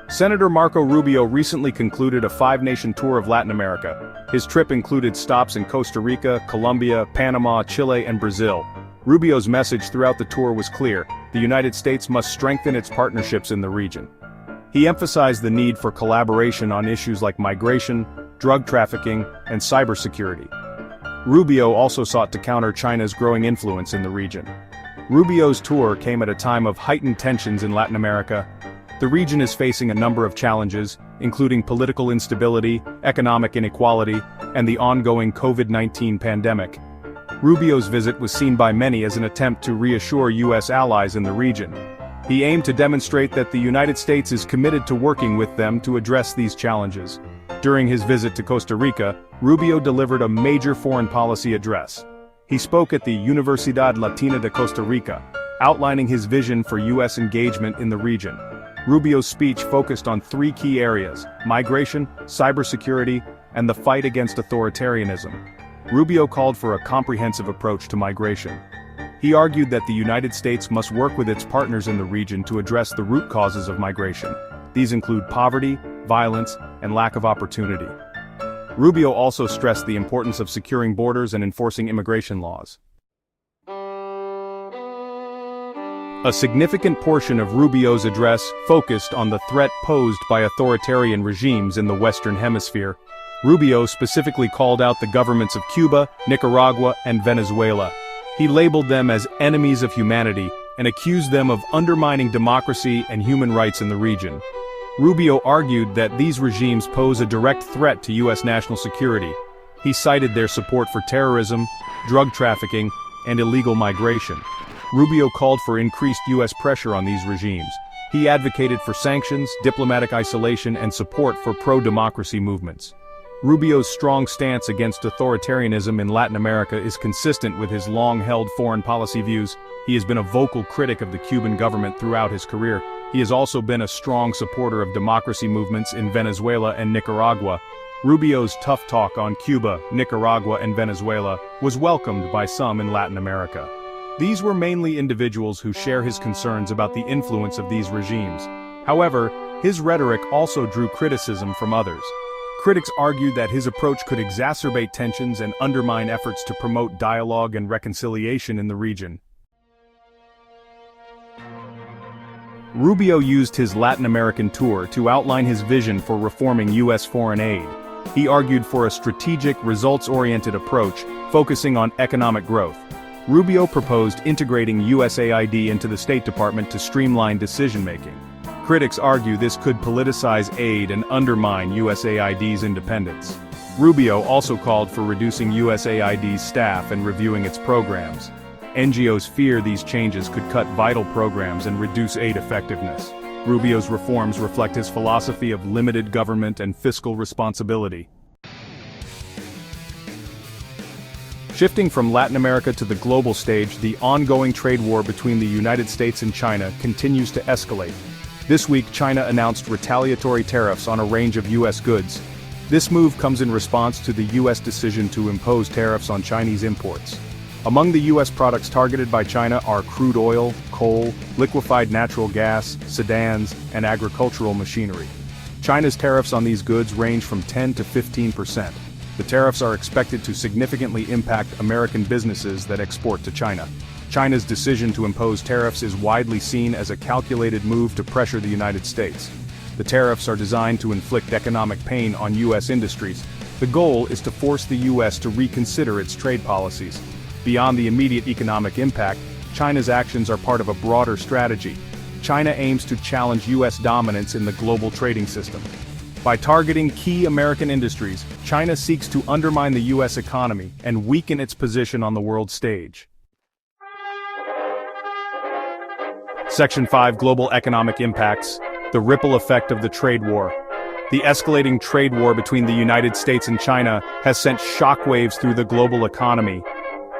Senator Marco Rubio recently concluded a 5-nation tour of Latin America. His trip included stops in Costa Rica, Colombia, Panama, Chile, and Brazil. Rubio's message throughout the tour was clear: the United States must strengthen its partnerships in the region. He emphasized the need for collaboration on issues like migration, drug trafficking, and cybersecurity. Rubio also sought to counter China's growing influence in the region. Rubio's tour came at a time of heightened tensions in Latin America. The region is facing a number of challenges, including political instability, economic inequality, and the ongoing COVID-19 pandemic. Rubio's visit was seen by many as an attempt to reassure U.S. allies in the region. He aimed to demonstrate that the United States is committed to working with them to address these challenges. During his visit to Costa Rica, Rubio delivered a major foreign policy address. He spoke at the Universidad Latina de Costa Rica, outlining his vision for U.S. engagement in the region. Rubio's speech focused on 3 key areas: migration, cybersecurity, and the fight against authoritarianism. Rubio called for a comprehensive approach to migration. He argued that the United States must work with its partners in the region to address the root causes of migration. These include poverty, violence, and lack of opportunity. Rubio also stressed the importance of securing borders and enforcing immigration laws. A significant portion of Rubio's address focused on the threat posed by authoritarian regimes in the Western Hemisphere. Rubio specifically called out the governments of Cuba, Nicaragua, and Venezuela. He labeled them as enemies of humanity and accused them of undermining democracy and human rights in the region. Rubio argued that these regimes pose a direct threat to U.S. national security. He cited their support for terrorism, drug trafficking, and illegal migration. Rubio called for increased U.S. pressure on these regimes. He advocated for sanctions, diplomatic isolation, and support for pro-democracy movements. Rubio's strong stance against authoritarianism in Latin America is consistent with his long-held foreign policy views. He has been a vocal critic of the Cuban government throughout his career. He has also been a strong supporter of democracy movements in Venezuela and Nicaragua. Rubio's tough talk on Cuba, Nicaragua, and Venezuela was welcomed by some in Latin America. These were mainly individuals who share his concerns about the influence of these regimes. However, his rhetoric also drew criticism from others. Critics argued that his approach could exacerbate tensions and undermine efforts to promote dialogue and reconciliation in the region. Rubio used his Latin American tour to outline his vision for reforming U.S. foreign aid. He argued for a strategic, results-oriented approach, focusing on economic growth. Rubio proposed integrating USAID into the State Department to streamline decision-making. Critics argue this could politicize aid and undermine USAID's independence. Rubio also called for reducing USAID's staff and reviewing its programs. NGOs fear these changes could cut vital programs and reduce aid effectiveness. Rubio's reforms reflect his philosophy of limited government and fiscal responsibility. Shifting from Latin America to the global stage, the ongoing trade war between the United States and China continues to escalate. This week, China announced retaliatory tariffs on a range of U.S. goods. This move comes in response to the U.S. decision to impose tariffs on Chinese imports. Among the U.S. products targeted by China are crude oil, coal, liquefied natural gas, sedans, and agricultural machinery. China's tariffs on these goods range from 10 to 15%. The tariffs are expected to significantly impact American businesses that export to China. China's decision to impose tariffs is widely seen as a calculated move to pressure the United States. The tariffs are designed to inflict economic pain on U.S. industries. The goal is to force the U.S. to reconsider its trade policies. Beyond the immediate economic impact, China's actions are part of a broader strategy. China aims to challenge U.S. dominance in the global trading system. By targeting key American industries, China seeks to undermine the U.S. economy and weaken its position on the world stage. Section 5: Global Economic Impacts. The ripple effect of the trade war. The escalating trade war between the United States and China has sent shockwaves through the global economy.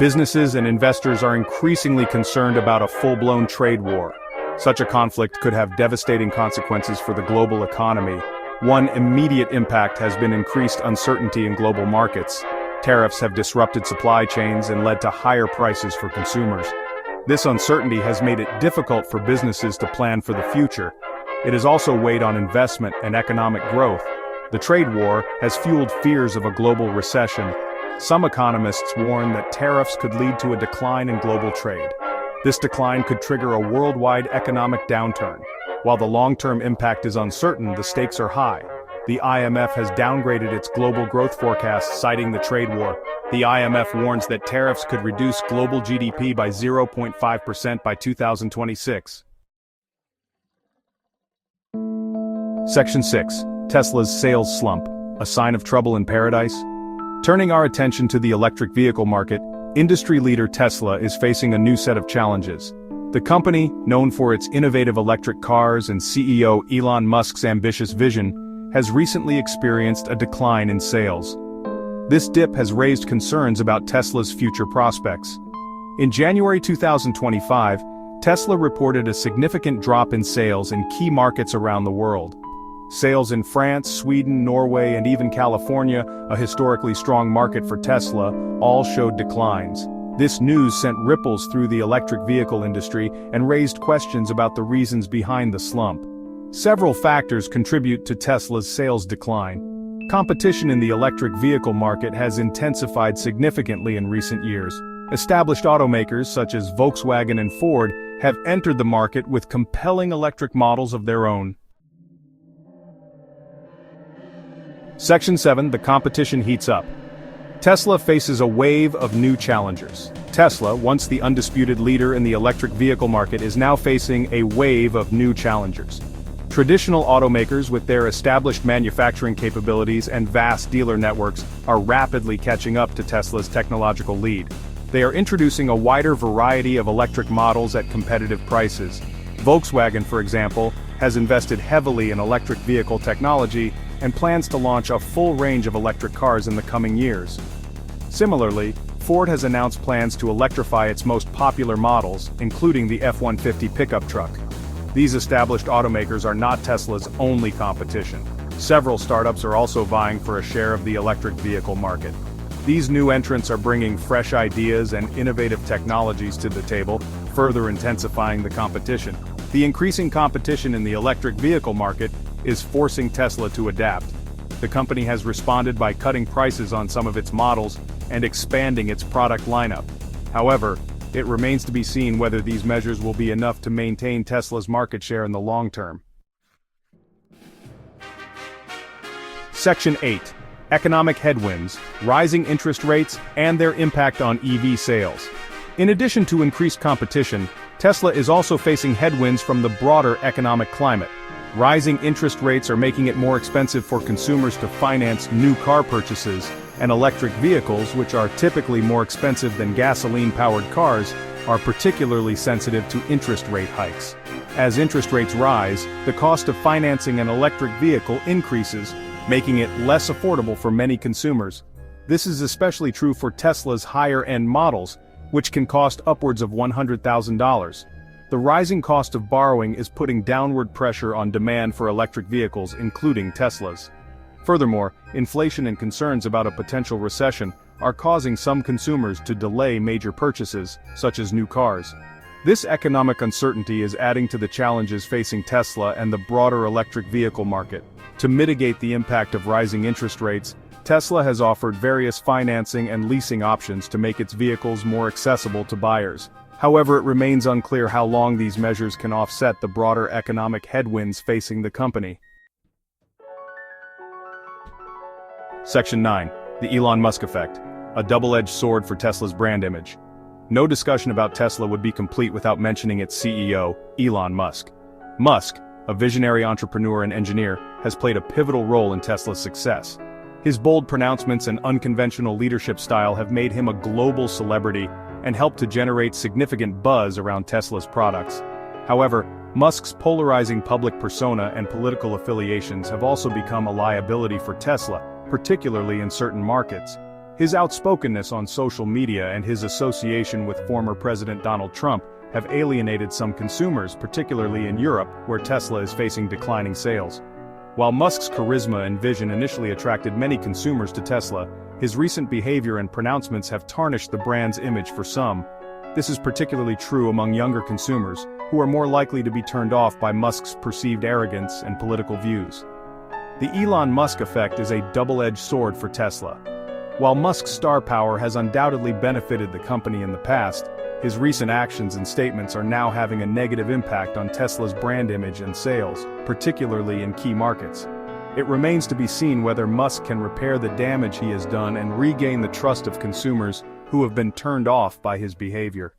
Businesses and investors are increasingly concerned about a full-blown trade war. Such a conflict could have devastating consequences for the global economy. One immediate impact has been increased uncertainty in global markets. Tariffs have disrupted supply chains and led to higher prices for consumers. This uncertainty has made it difficult for businesses to plan for the future. It has also weighed on investment and economic growth. The trade war has fueled fears of a global recession. Some economists warn that tariffs could lead to a decline in global trade. This decline could trigger a worldwide economic downturn. While the long-term impact is uncertain, the stakes are high. The IMF has downgraded its global growth forecast, citing the trade war. The IMF warns that tariffs could reduce global GDP by 0.5% by 2026. Section 6. Tesla's sales slump, a sign of trouble in paradise? Turning our attention to the electric vehicle market, industry leader Tesla is facing a new set of challenges. The company, known for its innovative electric cars and CEO Elon Musk's ambitious vision, has recently experienced a decline in sales. This dip has raised concerns about Tesla's future prospects. In January 2025, Tesla reported a significant drop in sales in key markets around the world. Sales in France, Sweden, Norway, and even California, a historically strong market for Tesla, all showed declines. This news sent ripples through the electric vehicle industry and raised questions about the reasons behind the slump. Several factors contribute to Tesla's sales decline. Competition in the electric vehicle market has intensified significantly in recent years. Established automakers such as Volkswagen and Ford have entered the market with compelling electric models of their own. Section 7. The competition heats up. Tesla faces a wave of new challengers. Tesla, once the undisputed leader in the electric vehicle market, is now facing a wave of new challengers. Traditional automakers with their established manufacturing capabilities and vast dealer networks are rapidly catching up to Tesla's technological lead. They are introducing a wider variety of electric models at competitive prices. Volkswagen, for example, has invested heavily in electric vehicle technology and plans to launch a full range of electric cars in the coming years. Similarly, Ford has announced plans to electrify its most popular models, including the F-150 pickup truck. These established automakers are not Tesla's only competition. Several startups are also vying for a share of the electric vehicle market. These new entrants are bringing fresh ideas and innovative technologies to the table, further intensifying the competition. The increasing competition in the electric vehicle market is forcing Tesla to adapt. The company has responded by cutting prices on some of its models and expanding its product lineup. However, it remains to be seen whether these measures will be enough to maintain Tesla's market share in the long term. Section 8. Economic headwinds, rising interest rates, and their impact on EV sales. In addition to increased competition, Tesla is also facing headwinds from the broader economic climate. Rising interest rates are making it more expensive for consumers to finance new car purchases, and electric vehicles, which are typically more expensive than gasoline-powered cars, are particularly sensitive to interest rate hikes. As interest rates rise, the cost of financing an electric vehicle increases, making it less affordable for many consumers. This is especially true for Tesla's higher-end models, which can cost upwards of $100,000. The rising cost of borrowing is putting downward pressure on demand for electric vehicles, including Tesla's. Furthermore, inflation and concerns about a potential recession are causing some consumers to delay major purchases, such as new cars. This economic uncertainty is adding to the challenges facing Tesla and the broader electric vehicle market. To mitigate the impact of rising interest rates, Tesla has offered various financing and leasing options to make its vehicles more accessible to buyers. However, it remains unclear how long these measures can offset the broader economic headwinds facing the company. Section 9. The Elon Musk effect, a double-edged sword for Tesla's brand image. No discussion about Tesla would be complete without mentioning its CEO, Elon Musk. Musk, a visionary entrepreneur and engineer, has played a pivotal role in Tesla's success. His bold pronouncements and unconventional leadership style have made him a global celebrity and helped to generate significant buzz around Tesla's products. However, Musk's polarizing public persona and political affiliations have also become a liability for Tesla, particularly in certain markets. His outspokenness on social media and his association with former President Donald Trump have alienated some consumers, particularly in Europe, where Tesla is facing declining sales. While Musk's charisma and vision initially attracted many consumers to Tesla, his recent behavior and pronouncements have tarnished the brand's image for some. This is particularly true among younger consumers, who are more likely to be turned off by Musk's perceived arrogance and political views. The Elon Musk effect is a double-edged sword for Tesla. While Musk's star power has undoubtedly benefited the company in the past, his recent actions and statements are now having a negative impact on Tesla's brand image and sales, particularly in key markets. It remains to be seen whether Musk can repair the damage he has done and regain the trust of consumers who have been turned off by his behavior.